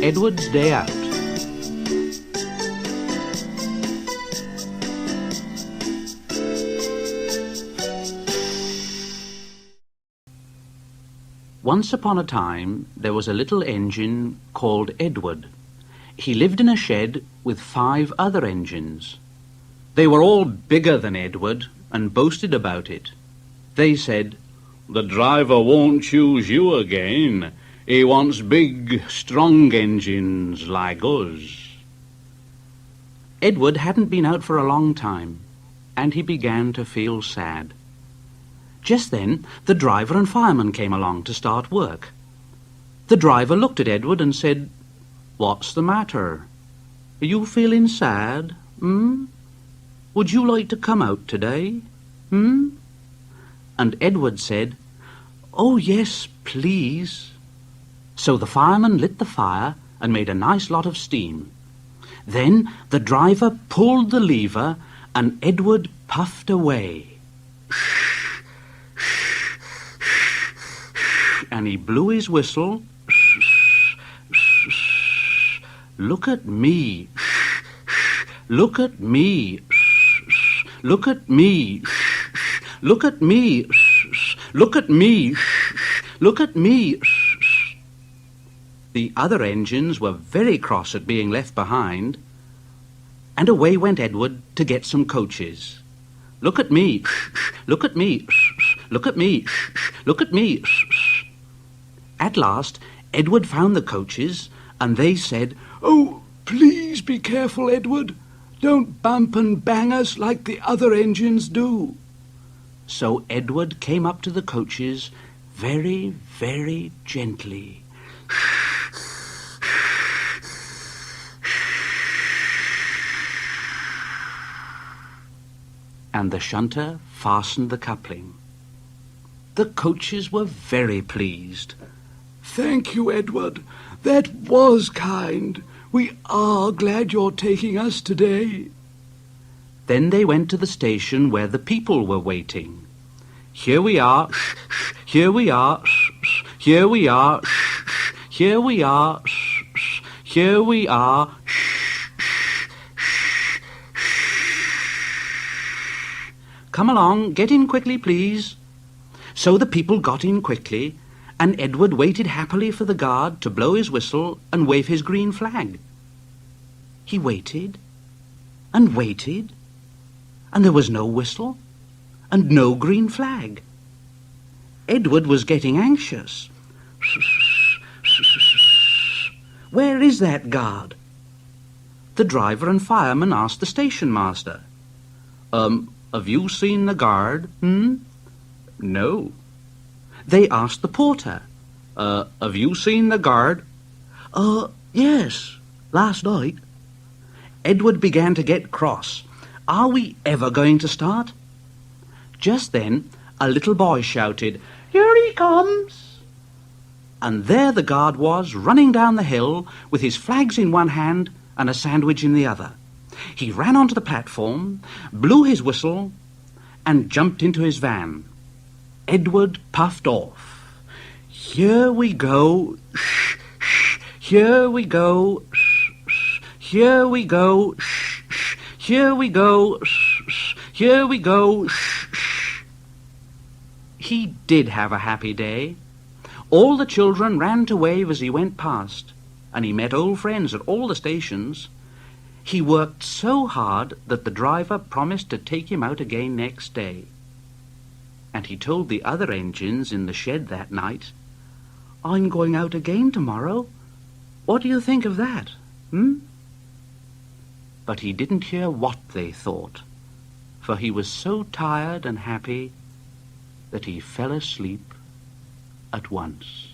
Edward's Day Out. Once upon a time there was a little engine called Edward. He lived in a shed with 5 other engines. They were all bigger than Edward and boasted about it. They said, "The driver won't choose you again. He wants big, strong engines like us." Edward hadn't been out for a long time, and he began to feel sad. Just then, the driver and fireman came along to start work. The driver looked at Edward and said, "What's the matter? Are you feeling sad? Would you like to come out today? And Edward said, "Oh, yes, please." So the fireman lit the fire and made a nice lot of steam. Then the driver pulled the lever and Edward puffed away. And he blew his whistle. "Look at me. Look at me. Look at me. Look at me. Look at me. Look at me." The other engines were very cross at being left behind, and away went Edward to get some coaches. "Look at me. Look at me. Look at me. Look at me." At last, Edward found the coaches, and they said, "Oh, please be careful, Edward. Don't bump and bang us like the other engines do." So Edward came up to the coaches very, very gently. And the shunter fastened the coupling. The coaches were very pleased. "Thank you, Edward. That was kind. We are glad you're taking us today." Then they went to the station where the people were waiting. "Here we are. Here we are. Here we are. Here we are. Here we are. Come along, get in quickly, please." So the people got in quickly, and Edward waited happily for the guard to blow his whistle and wave his green flag. He waited and waited, and there was no whistle and no green flag. Edward was getting anxious. "Where is that guard?" The driver and fireman asked the station master. Have you seen the guard? No." They asked the porter. Have you seen the guard? Yes, last night." Edward began to get cross. Are we ever going to start? Just then, a little boy shouted, "Here he comes!" And there the guard was, running down the hill with his flags in one hand and a sandwich in the other. He ran onto the platform, blew his whistle, and jumped into his van. Edward puffed off. "Here we go, shh, shh, here we go, shh, shh, here we go, shh, shh, here we go, shh, shh, here we go, shh, shh." He did have a happy day. All the children ran to wave as he went past, and he met old friends at all the stations. He worked so hard that the driver promised to take him out again next day. And he told the other engines in the shed that night, "I'm going out again tomorrow. What do you think of that, But he didn't hear what they thought, for he was so tired and happy that he fell asleep at once.